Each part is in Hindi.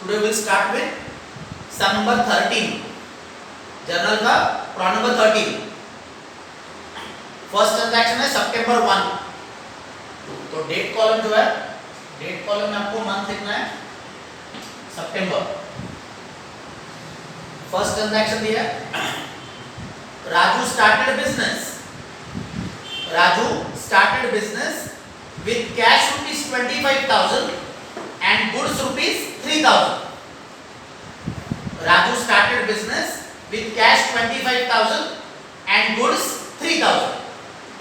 Today we'll start with sum number 13. Journal का प्रॉब्लम नंबर 13. फर्स्ट ट्रांजैक्शन है सितंबर 1. तो डेट कॉलम जो है, डेट कॉलम में आपको मंथ लिखना है सितंबर. फर्स्ट ट्रांजैक्शन दिया है, Raju started business. Raju started business with cash rupees 25,000 and goods rupees 3,000. Raju started business with cash 25,000 and goods 3,000.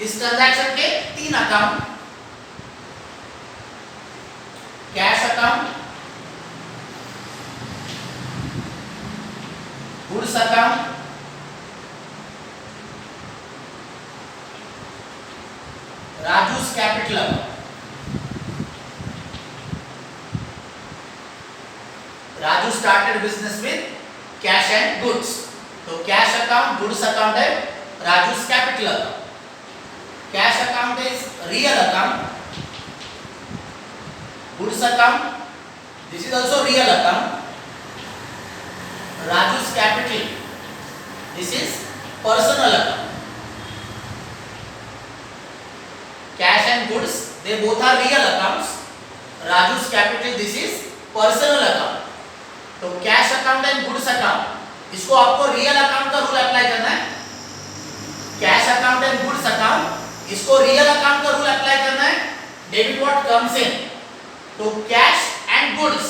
इस ट्रांजैक्शन के तीन account, cash account, goods account, Raju's capital account. Raju started business with cash and goods. तो कैश अकाउंट, गुड्स अकाउंट है Raju's capital account. Cash account is real account. Goods account, this is also real account. Raju's capital, this is personal account. Cash and goods, they both are real accounts. Raju's capital, this is personal account. तो cash account and goods account, इसको आपको रियल अकाउंट का रूल अप्लाई करना है. Cash account and goods account, इसको रियल अकाउंट का रूल अप्लाई करना है. Debit what comes in. तो cash and goods,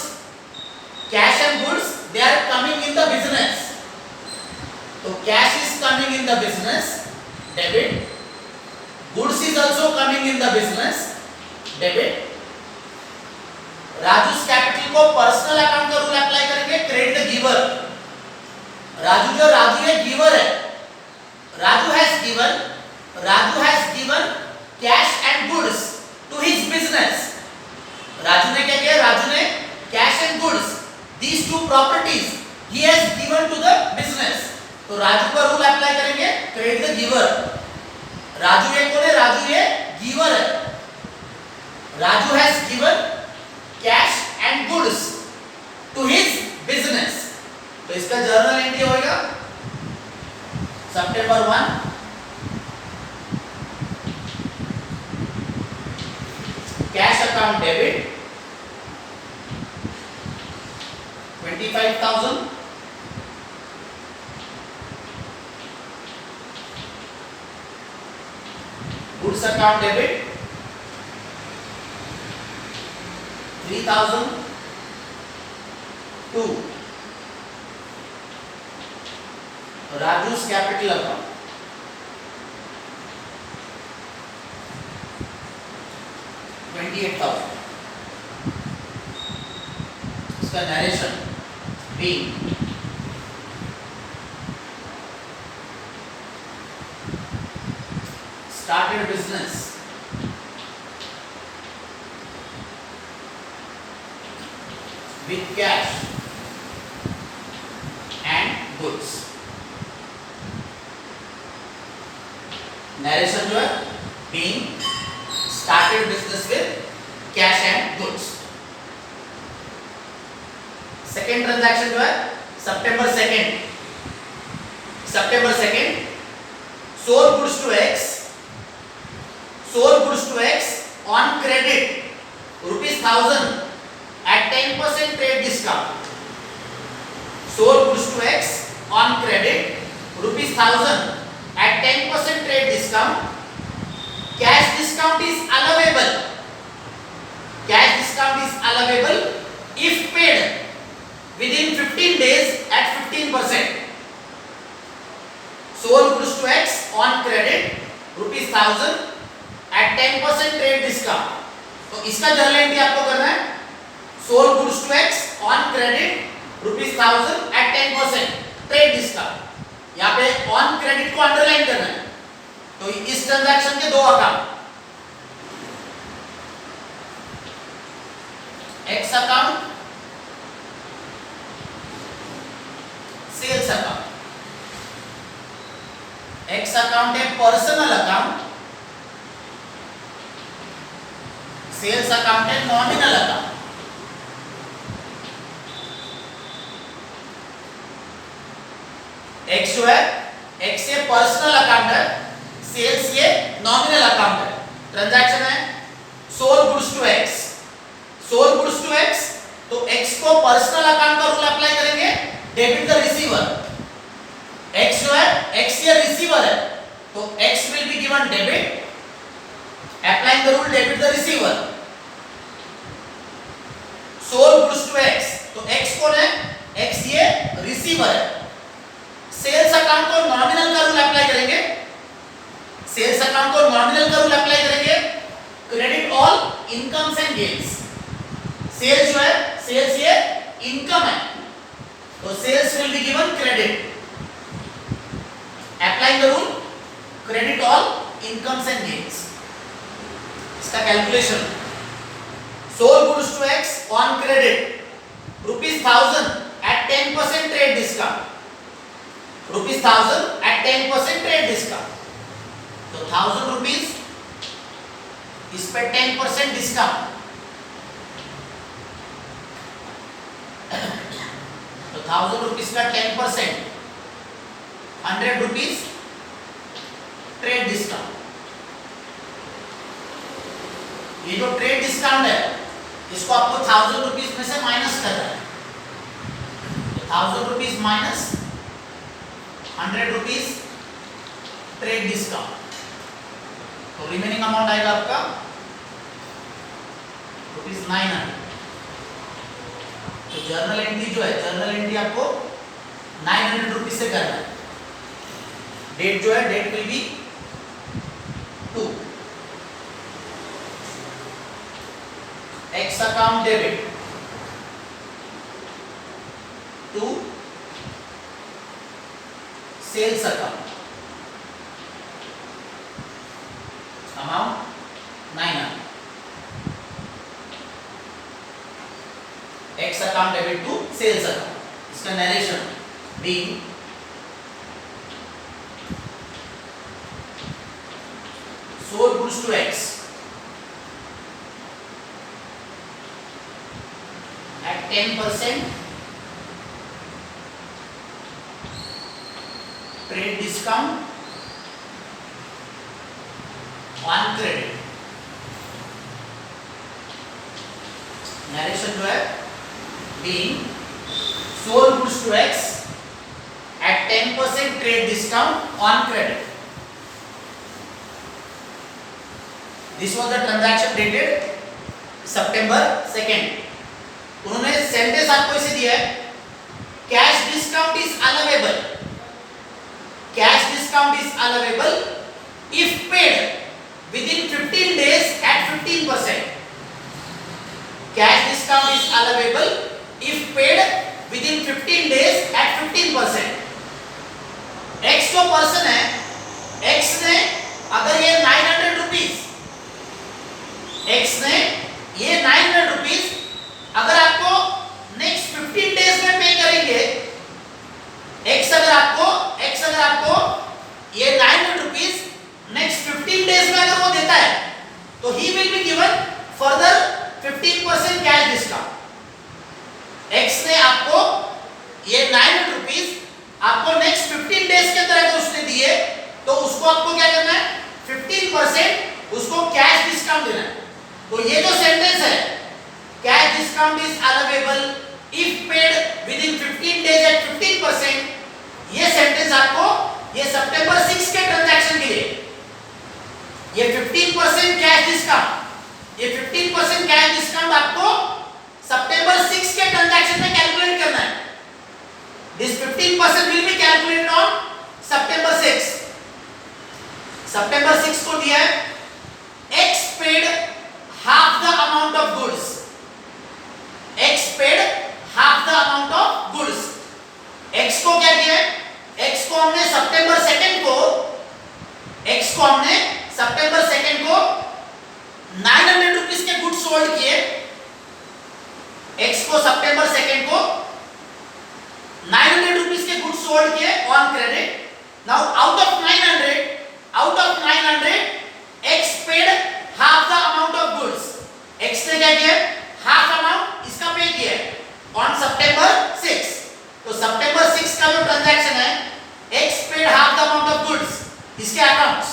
cash and goods they are coming in the business. तो cash is coming in the business, debit. Goods is also coming in the business, debit. Raju's capital को पर्सनल अकाउंट का रूल अप्लाई करेंगे, क्रेडिट द गिवर. राजू है गिवर है. Raju has given cash and goods to his business. Raju ने क्या किया? राजू ने cash and goods, these two properties he has given to the business. तो राजू का रूल अप्लाई करेंगे, क्रेडिट द गिवर. राजू ये कौन है? राजू ये गिवर है. Raju has given cash and goods to his business. तो इसका जर्नल एंट्री होगा सितंबर 1. Cash account debit 25,000. Goods account debit 3,000 to Raju's capital account. $28,000. इसका narration being started business with cash and goods. Narration जो है being started business with cash and goods. Second transaction जो है सितंबर 2nd sold goods to X. Sold goods to X on credit rupees 1,000 at 10% trade discount. Sold goods to X on credit rupees 1,000 at 10% trade discount. Cash discount is allowable. Cash discount is allowable if paid within 15 days at 15%. Sold goods to X on credit rupees 1,000 at 10% trade discount. तो इसका जर्नल एंट्री आपको करना है, sold goods to X on credit rupees 1,000 at 10% trade discount. यहाँ पे ऑन क्रेडिट को अंडरलाइन करना है. तो इस ट्रांजैक्शन के दो account, X account, sales account. X account है पर्सनल अकाउंट, सेल्स अकाउंट है नॉमिनल अकाउंट. एक्स जो है, एक्स ये पर्सनल अकाउंट है, सेल्स ये नॉमिनल अकाउंट है। ट्रांजैक्शन है sold goods to X, sold goods to X, तो एक्स को पर्सनल अकाउंट का रूल अप्लाई करेंगे, डेबिट द रिसीवर। एक्स जो है, एक्स ये रिसीवर है, तो X will be given debit, applying the rule debit the receiver. Sold goods to X, तो एक्स कौन है, एक्स ये रिसीवर है। सेल्स अकाउंट को नॉमिनल का रूल अप्लाई करेंगे, सेल्स अकाउंट को नॉमिनल का रूल अप्लाई करेंगे, credit all incomes and gains. Sales जो है, सेल्स ये इनकम है, तो sales will be given credit, applying the rule credit all incomes and gains. इसका calculation, sold goods to X on credit ₹1000 at 10% trade discount, ₹1000 at 10% trade discount, तो 1000 रुपीस इस पे 10% डिस्काउंट, तो 1000 रुपीस का 10%, 100 रुपीस ट्रेड डिस्काउंट। ये जो ट्रेड डिस्काउंट है, इसको आपको 1000 रुपीस में से माइनस करना है, तो 1000 rupees minus 100 rupees trade discount, तो रिमेनिंग अमाउंट आएगा आपका ₹900। तो जर्नल एंट्री जो है, जर्नल एंट्री आपको 900 रुपीस से करना है। डेट जो है, date will be 2, X account debit to sales account, amount 900, X account debit to sales account. इसका narration being sold goods to X at 10% trade discount on credit। Narration जो है, being sold goods to X at 10% trade discount on credit। This was the transaction dated September 2nd। उन्होंने सेंटेंस आपको इसे दिया है, cash discount is allowable, cash discount is allowable if paid with in 15 days at 15%। Cash discount is allowable if paid with in 15 days at 15%। X जो पर्सन है, एक्स ने अगर ये 900 रुपीस, एक्स ने ये 900 रुपीस अगर आपको नेक्स्ट 15 डेज में पे करेंगे, एक्स अगर आपको ये 900 रुपीस नेक्स्ट 15 डेज में अगर वो देता है, तो he will be given further 15% cash discount. X ने आपको ये 900 रुपीस आपको नेक्स्ट 15 डेज के अंदर अगर उसने दिए, तो उसको आपको क्या करना है, 15% उसको कैश डिस्काउंट देना है। तो ये जो सेंटेंस है, cash discount is allowable if paid with in 15 days at 15%, ये सेंटेंस आपको ये सितंबर 6 के ट्रांजैक्शन के लिए ये 15% कैश डिस्काउंट, ये 15% कैश डिस्काउंट आपको सितंबर 6 के ट्रांजैक्शन में कैलकुलेट करना है। This 15% will be calculated on सितंबर 6। सितंबर 6 को दिया है, x paid half the amount of goods, X paid half the amount of goods। X को क्या किया है, X को हमने सितंबर 2 को, X को हमने सितंबर 2 को 900 रुपीस के गुड्स सोल्ड किए, X को सितंबर 2 को 900 रुपीस के गुड्स सोल्ड किए on credit. Now out of 900 X paid half the amount of goods। X ने क्या किया, हाफ अमाउंट इसका पे किया ऑन सितंबर 6। तो सितंबर 6 का जो ट्रांजैक्शन है, इसके अकाउंट्स,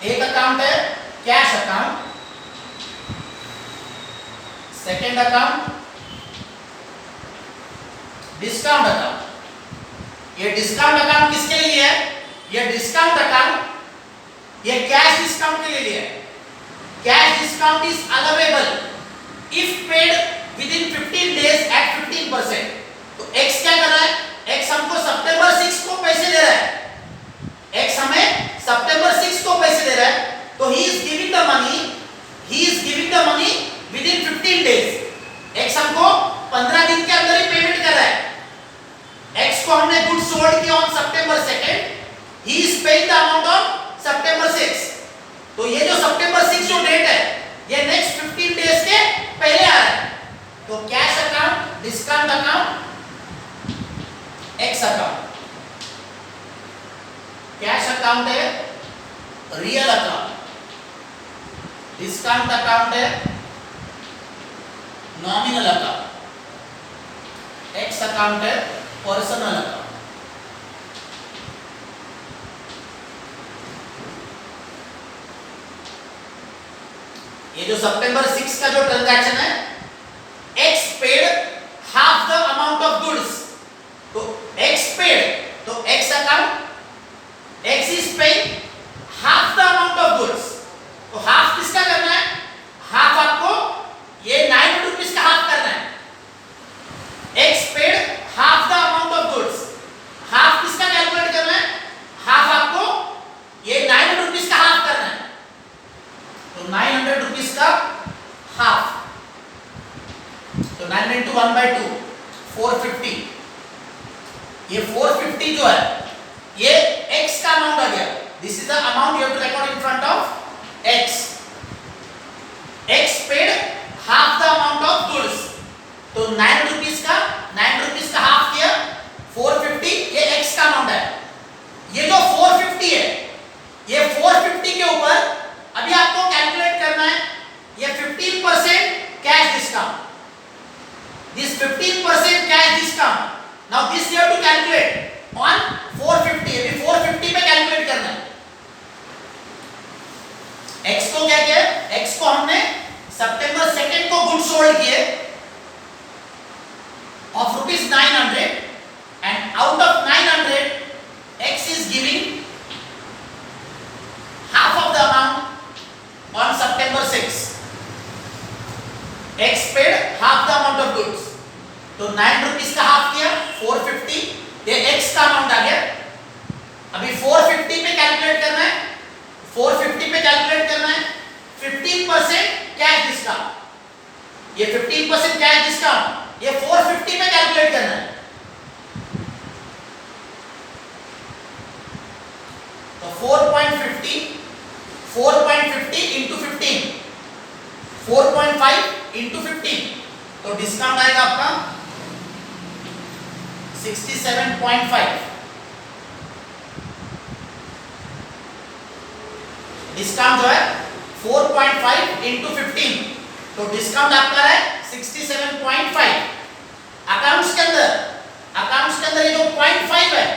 एक अकाउंट है cash account, second account discount account. ये डिस्काउंट अकाउंट किसके लिए है? ये डिस्काउंट अकाउंट ये कैश डिस्काउंट के लिए है। Cash discount is allowable if paid with in 15 days at 15%। तो एक्स क्या कर रहा है? एक्स हमको सितंबर 6 को पैसे दे रहा है, एक्स हमें सितंबर 6 को पैसे दे रहा है, तो he is giving the money with in 15 days. X हमको 15 दिन के अंदर ही पेमेंट कर रहा है। एक्स को हमने गुड्स सोल्ड किया on September 2nd, he is paying the amount on सितंबर 6। तो ये जो सितंबर 6 जो डेट है ये नेक्स्ट 15 डेज के पहले आ रहा है। तो cash account, discount account, X account. Cash account है रियल अकाउंट, डिस्काउंट अकाउंट है नॉमिनल अकाउंट, एक्स अकाउंट है पर्सनल अकाउंट। ये जो सितंबर 6 का जो ट्रांजैक्शन है, x paid half the amount of goods. तो एक्स पेड, तो x account, x is paying half the amount of goods. तो हाफ किसका करना है? हाफ आपको ये 900 रुपीस का हाफ करना है। X paid half the amount of goods, half किसका कैलकुलेट करना है? हाफ आपको ये 900 रुपीस का हाफ करना है। तो 900 रुपीस का हाफ, तो 9 into 1/2 450। ये 450 जो है ये x का अमाउंट आ गया। This is the amount you have to record in front of x। x paid half the amount of goods. तो 9 रुपीस का हाफ किया 450, ये x का अमाउंट है। ये जो 450 है, ये 450 के ऊपर अभी आपको कैलकुलेट करना है ये 15% cash discount. This 15% cash discount. Now this you have to calculate on 450. अभी 450 पे कैलकुलेट करना है। X को क्या किया? X को हमने सितंबर 2nd को गुड सोल्ड किए of rupees 900, and out of 900 X is giving half of the amount on September 6. X paid half the amount of goods। तो 9 रुपीस का हाफ किया 450, ये X का अमाउंट आ गया। अभी 450 पे कैलकुलेट करना है, 450 पे कैलकुलेट करना है 15% कैश डिस्काउंट। ये 15% कैश डिस्काउंट ये 450 पे कैलकुलेट करना है। तो 4.50 into 15, 4.5 into 15, तो डिस्काउंट आएगा आपका 67.5। डिस्काउंट जो है 4.5 into 15, तो डिस्काउंट आपका है 67.5। अकाउंट्स के अंदर ये जो 0.5 है,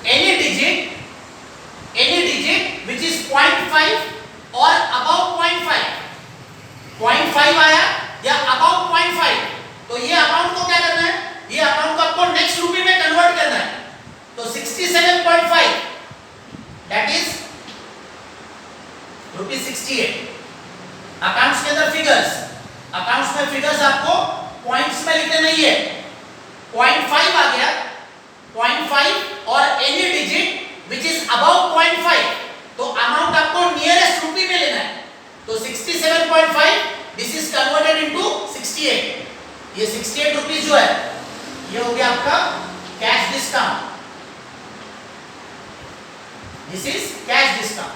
एनी डिजिट विच इज 0.5 और अबाउट 0.5, 0.5 आया या अबाउट 0.5, तो ये अमाउंट को क्या करना है? ये अमाउंट को आपको नेक्स्ट रुपी में कन्वर्ट करना है। तो 67.5 दैट इज ₹68। अकाउंट्स के अंदर अकाउंट्स में फिगर्स आपको पॉइंट्स में लिखने नहीं है। 0.5 आ गया, 0.5 और any digit which is about 0.5, तो अमाउंट आपको नियरेस्ट रुपी में लेना है। तो 67.5 दिस इज कन्वर्टेड इनटू 68। ये 68 रुपीस जो है ये हो गया आपका cash discount. This is cash discount.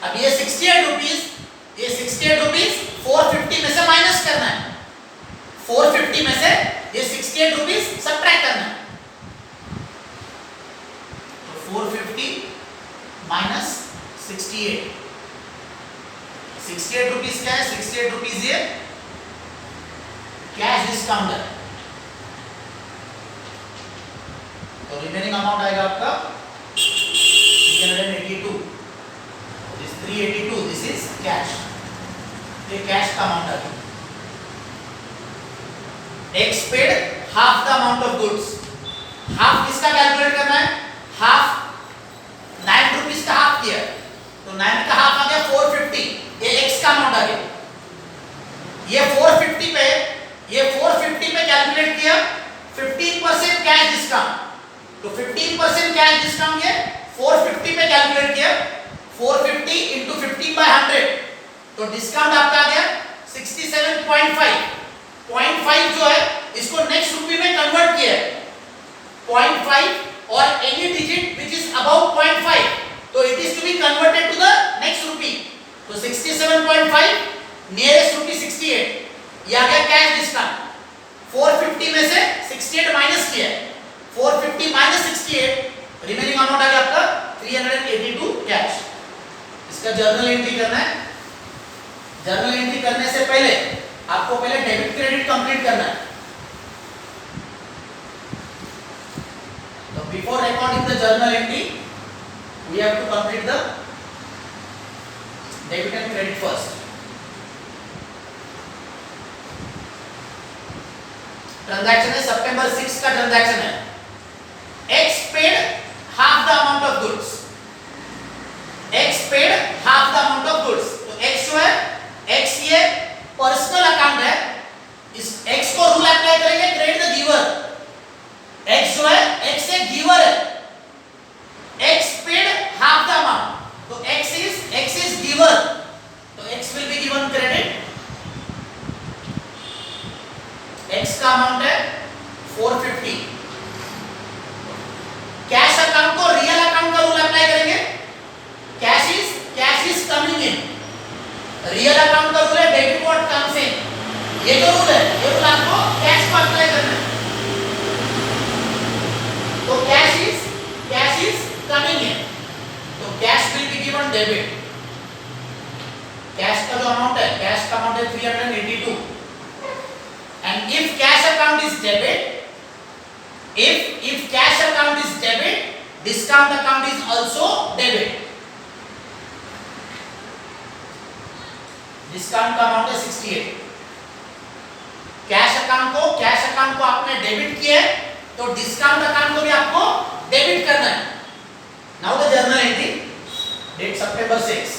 अब ये 68 रुपीस 450 में से माइनस करना है। 450 में से ये 68 रुपीस सब्ट्रैक्ट करना है। तो 450 माइनस 68, 68 रुपीस क्या है? 68 रुपीस ये कैश डिस्काउंट है। तो तो रिमेनिंग अमाउंट आएगा आपका 382. This 382 this is cash. ये कैश का अमाउंट आ गया. X paid half the amount of goods. Half किसका कैलकुलेट करना है? हाफ 9 रुपीस का हाफ किया तो 9 का हाफ आ गया 450. ये एक्स का अमाउंट आ गया. ये 450 पे कैलकुलेट किया 15% कैश डिस्काउंट. तो 15% कैश डिस्काउंट ये 450 पे कैलकुलेट किया. 450 into 15 by 100 तो डिस्काउंट आपका आ गया 67.5. 0.5 जो है इसको नेक्स्ट रुपी में कन्वर्ट किया 0.5 और any digit which is about 0.5 तो it is to be converted to the next rupee. तो 67.5 नियरेस्ट रुपी 68. ये आ गया कैश डिस्काउंट. 450 में से 68 माइनस किया 450 माइनस 68 रिमेनिंग अमाउंट आ गया आपका 382 कैश. इसका जर्नल एंट्री करना है. जर्नल एंट्री करने से पहले आपको पहले डेबिट क्रेडिट कंप्लीट करना है. तो before recording the journal entry we have to complete the debit and credit first. Transaction है सितंबर 6 का ट्रांजैक्शन है. X paid half the amount of goods. X paid half the amount of goods. तो X जो है X ये पर्सनल अकाउंट है. इस X को रूल अप्लाई करेंगे क्रेडिट द गिवर. X जो है X एक गिवर है. X paid half the amount. तो X is giver. तो X will be given credit. X का अमाउंट है 450. कैश अकाउंट को रियल अकाउंट का रूल अप्लाई करेंगे. Cash is coming in. Real account का रूल है डेबिट व्हाट कम्स इन. ये जो रूल है ये रूल आपको कैश को अप्लाई करना है. तो कैश इज कमिंग इन तो cash will be given debit. Cash का जो अमाउंट है कैश का अमाउंट है 382. And if cash account is debit, if cash account is debit, discount account is also debit. Discount का अमाउंट है 68. कैश अकाउंट को आपने डेबिट किया है तो डिस्काउंट अकाउंट को भी आपको डेबिट करना है. Now the journal entry date September 6.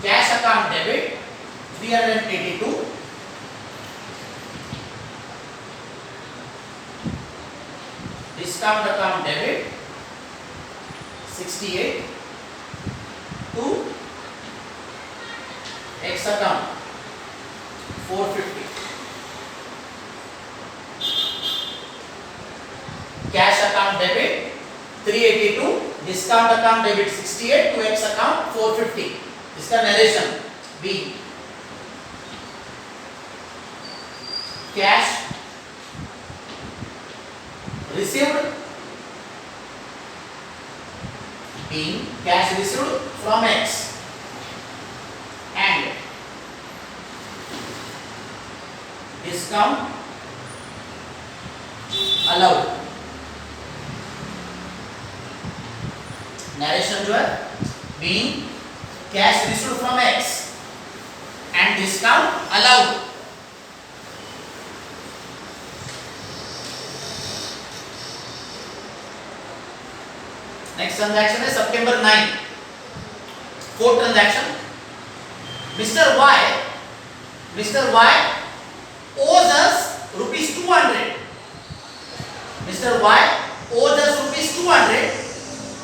Cash account debit 382. Discount account debit 68 to X account 450. Cash account debit 382. Discount account debit 68 to X account 450. इसका narration be. Cash received being cash received from X and discount allowed. नरेशन जो है being cash received from X and discount allowed. Next transaction है सितंबर 9. Fourth transaction. Mister Y owes us rupees 200. Mr. Y owes us rupees 200.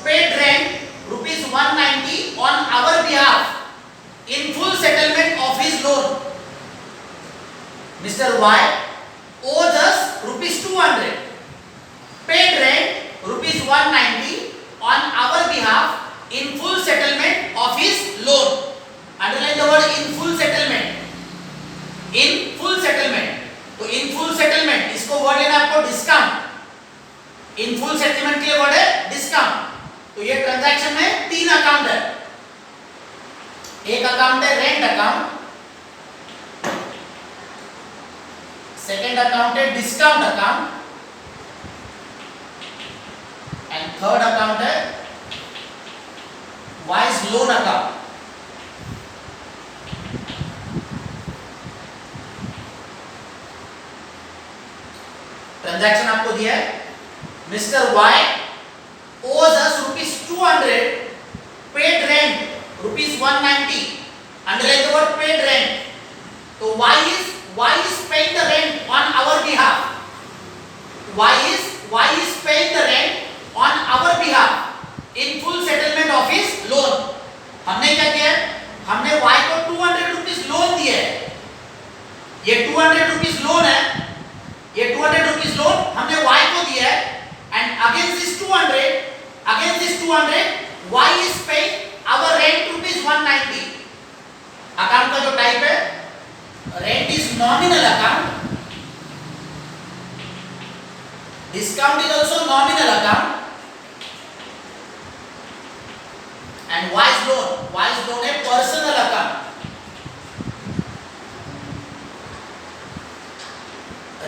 Paid rent rupees 190 on our behalf in full settlement of his loan. Mr. Y owes us rupees 200. Paid rent rupees 190 on our behalf in full settlement of his loan. Underline the word in full settlement. In full settlement. तो in full settlement इसको वर्ड लेना आपको डिस्काउंट. in full settlement के लिए वर्ड है डिस्काउंट. तो ये ट्रांजैक्शन में 3 अकाउंट है. एक अकाउंट है रेंट अकाउंट. second account है discount account and third account है wise loan account. ट्रांजैक्शन आपको दिया है, mister Y owes us rupees 200, paid rent rupees 190. Underline the word paid rent. So why is paying the rent on our behalf? Why is paying the rent on our behalf in full settlement of his loan? हमने क्या किया है? हमने y को 200 रुपीस लोन दिया है. ये 200 रुपीस लोन है, ये 200 रुपीस लोन हमने y को दिया है, and against this 200 y is paying our rent rupees 190. Account का जो टाइप है, rent is nominal account, discount is also nominal account, and wise loan है पर्सनल अकाउंट.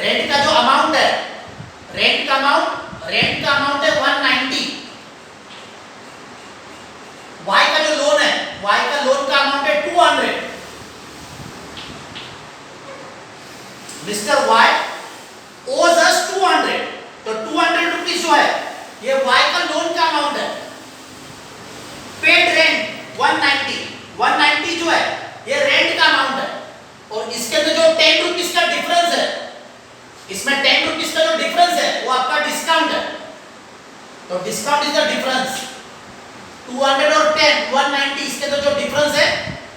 रेंट का जो अमाउंट है, रेंट का अमाउंट है 190. वाई का जो लोन है, वाई का लोन का अमाउंट है 200. Mister Y owes us 200. तो 200 रुपीस जो है ये वाई का लोन का अमाउंट है. पेड रेंट 190 जो है ये रेंट का अमाउंट है, और इसके अंदर जो 10 रुपीस का डिफरेंस है, इसमें 10 रुपीस का जो डिफरेंस है वो आपका डिस्काउंट है. तो डिस्काउंट इज द डिफरेंस. 200 और 10 190, इसके अंदर जो डिफरेंस है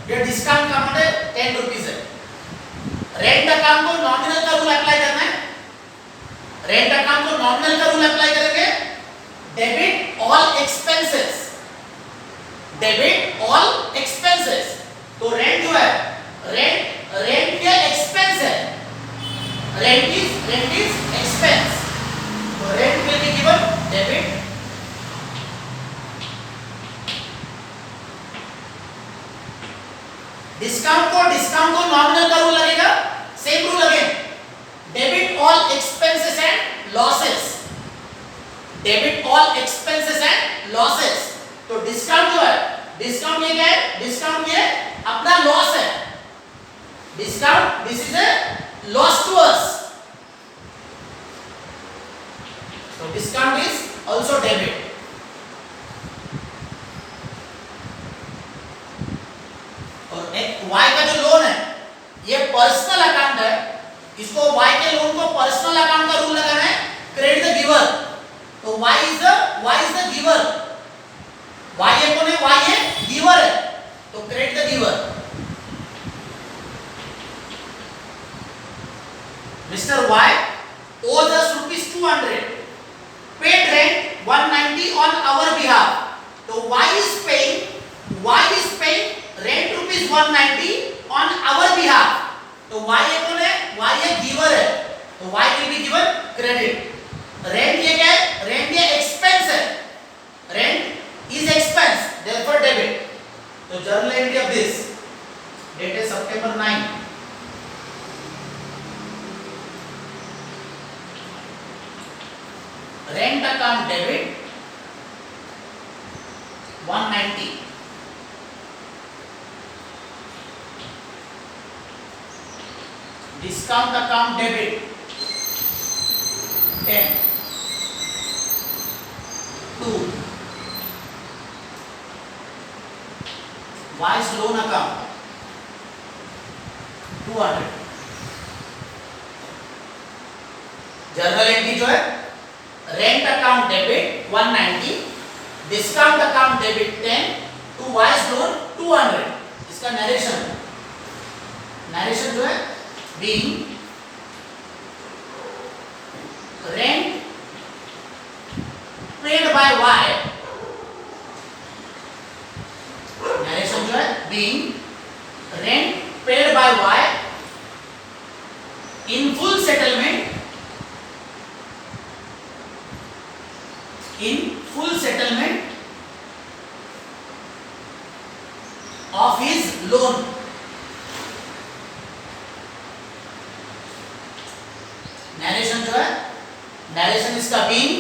ये डिस्काउंट का अमाउंट है 10 रुपीस है. रेंट अकाउंट को नॉमिनल का रूल अप्लाई करना है. रेंट अकाउंट को नॉमिनल का रूल अप्लाई करेंगे. Debit all expenses, debit all expenses. तो रेंट जो है, रेंट के एक्सपेंस है, रेंट इज एक्सपेंस. तो rent will be given debit. Discount को नॉमिनल का रूल लगेगा. Same rule again, debit all expenses and losses, debit all expenses and losses. तो डिस्काउंट जो है, डिस्काउंट ये क्या है, डिस्काउंट ये अपना लॉस है. Discount, this is a loss to us. तो डिस्काउंट इज ऑल्सो डेबिट. और एक y का जो लोन है ये पर्सनल अकाउंट है, इसको y के लोन को पर्सनल अकाउंट का रूल लगाना है. Credit the giver. तो y is the giver. y ये कौन है, y ये गिवर है. तो credit the giver. Mister y owes us rupees 200, paid rent 190 on our behalf. तो y is paying rent rupees 190 on our behalf. तो y ये कौन है, y ये गिवर है. तो y will be given credit. Rent ये क्या है, रेंट ये एक्सपेंस है, rent is expense, therefore debit. तो journal entry of this date है September 9. Rent account debit 190. Discount account debit 10. 2. Y's loan account 200. Journal entry जो है, rent account debit 190, discount account debit 10, to Y's loan 200. इसका नरेशन जो है, being rent paid by y. Narration जो है, being rent paid by y in full settlement, of his loan. Narration इसका being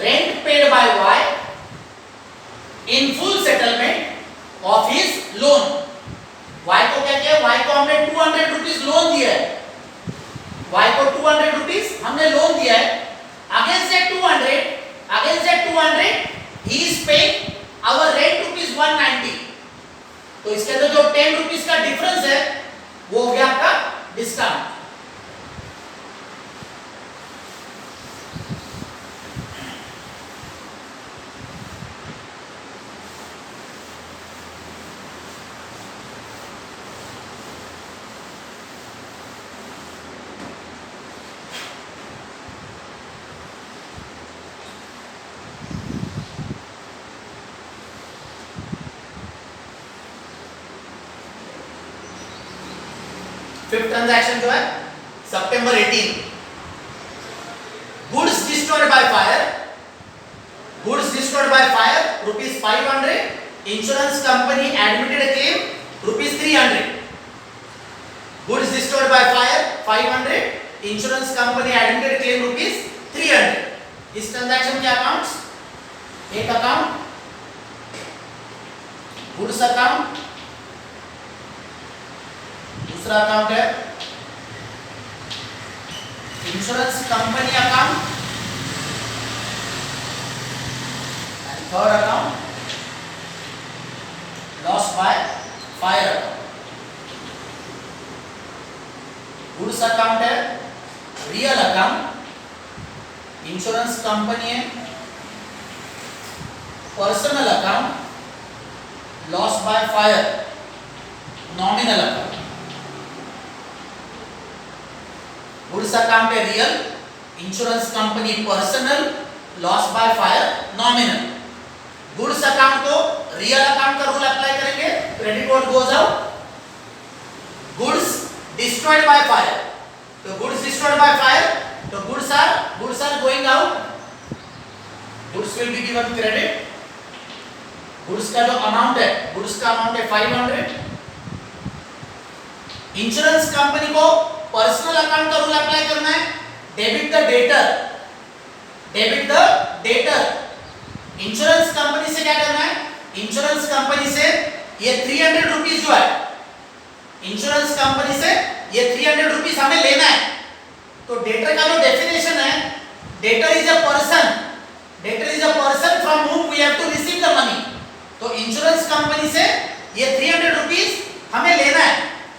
rent paid by Y in full settlement of his loan. Y को क्या किया, वाई को हमने 200 रुपीज लोन दिया है, वाई को 200 रुपीज हमने लोन दिया है। Against that 200 he is paying our rent rupees 190। तो इसके अंदर जो 10 रुपीज का डिफरेंस है वो हो गया आपका डिस्काउंट। फिफ्थ ट्रांजैक्शन जो है सितंबर 18, goods destroyed by fire, goods destroyed by fire rupees 500, insurance company admitted A claim rupees 300। Goods destroyed by fire 500, insurance company admitted claim rupees 300। इस ट्रांजैक्शन के अकाउंट्स, एक अकाउंट गुड्स अकाउंट, दूसरा अकाउंट है insurance company account, and third account loss by fire account. Goods account है रियल अकाउंट, इंश्योरेंस कंपनी है personal account, loss by fire nominal account. Goods account है real, insurance company personal, loss by fire nominal. Goods account को रियल अकाउंट का रूल अप्लाई करेंगे, credit what goes out. Goods destroyed by fire, तो गुड्स डिस्ट्रॉयड बाय फायर, तो goods are going out, goods will be given credit. Goods का जो अमाउंट है, गुड्स का अमाउंट है 500। इंश्योरेंस कंपनी को पर्सनल अकाउंट का रूल अप्लाई करना है, debit the debtor, debit the debtor. Insurance company से क्या करना है, इंश्योरेंस कंपनी से ये 300 रुपीज जो है, इंश्योरेंस कंपनी से ये 300 रुपीज हमें लेना है। तो डेटर का जो डेफिनेशन है, debtor is a person, debtor is a person from whom we have to receive the money। तो इंश्योरेंस कंपनी से ये 300 रुपीज हमें लेना है,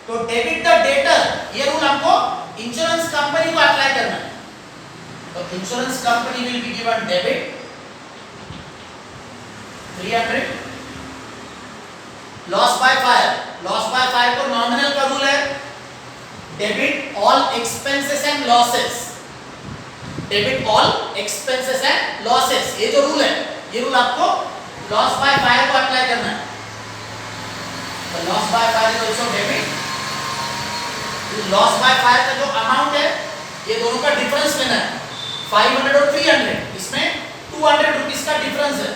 तो डेबिट द डेटर, ये रूल हमको इंश्योरेंस कंपनी को अप्लाई करना है। तो insurance company will be given debit 300। Loss by fire, loss by fire को नॉमिनल का रूल है debit all expenses and losses, debit all expenses and losses. ये जो रूल है, ये रूल आपको लॉस बाय फायर को अप्लाई करना है। तो loss by fire is also debit. Loss by fire का जो अमाउंट है, ये दोनों का डिफरेंस लेना है, 500 और 300, इसमें 200 रुपीस का डिफरेंस है।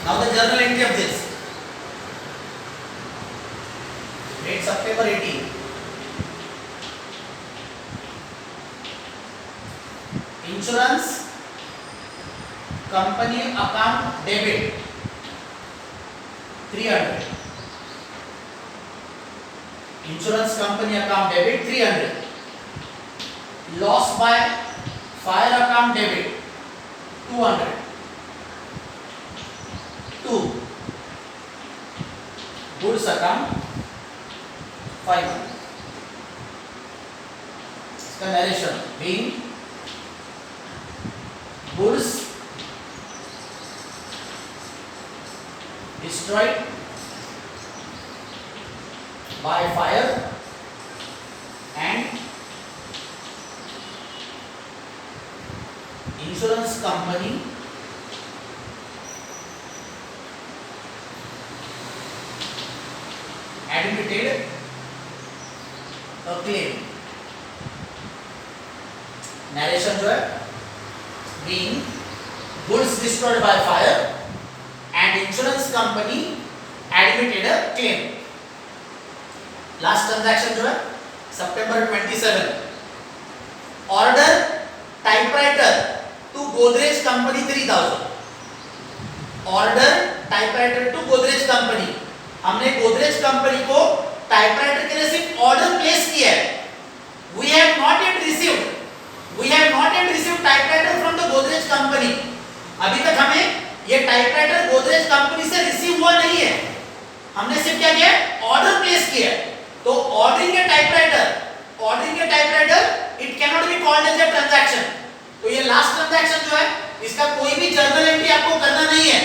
Now the journal entry of this, date September 18, insurance company account debit 300, insurance company account debit 300, loss by fire account debit 200, 2 goods account 500। इसका narration being goods destroyed by fire and insurance company admitted a claim। नरेशन जो है being goods destroyed by fire and insurance company admitted a claim। Last transaction जो है सितंबर 27, order typewriter to Godrej company 3000, order typewriter to Godrej company, हमने गोदरेज कंपनी को टाइपराइटर के लिए सिर्फ ऑर्डर प्लेस किया है। We have not yet received typewriter from the Godrej company. अभी तक हमें ये टाइपराइटर गोदरेज कंपनी से रिसीव हुआ नहीं है, हमने सिर्फ क्या किया, ऑर्डर प्लेस किया। तो ordering a typewriter it can not be called as a transaction. तो ये लास्ट ट्रांजैक्शन जो है इसका कोई भी जर्नल एंट्री आपको करना नहीं है।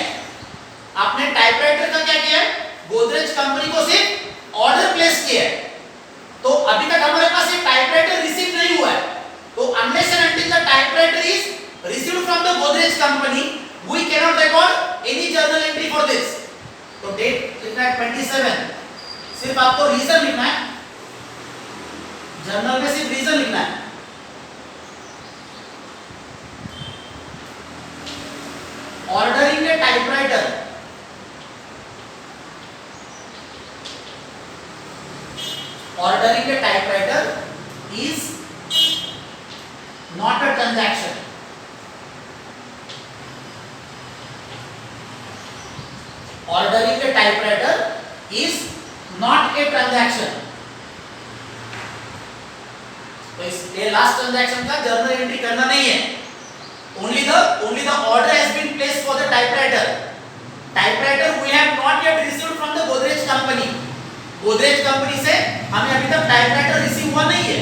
आपने टाइपराइटर का क्या किया है, गोदरेज कंपनी को सिर्फ ऑर्डर प्लेस किया है। तो अभी तक हमारे पास ये टाइपराइटर रिसीव नहीं हुआ है। तो unless and until the typewriter is received from the Godrej company we can not record any journal entry for this. तो डेट लिखना है 27, सिर्फ आपको रीजन लिखना है, जर्नल में सिर्फ रीजन लिखना है। Ordering a typewriter, ordering a typewriter is not a transaction. Ordering a typewriter is not a transaction. तो इस ये लास्ट ट्रांजैक्शन का जर्नल एंट्री करना नहीं है। Only the order has been placed for the typewriter. Typewriter we have not yet received from the Godrej company. Godrej company से हमें अभी तक टाइपराइटर रिसीव हुआ नहीं है।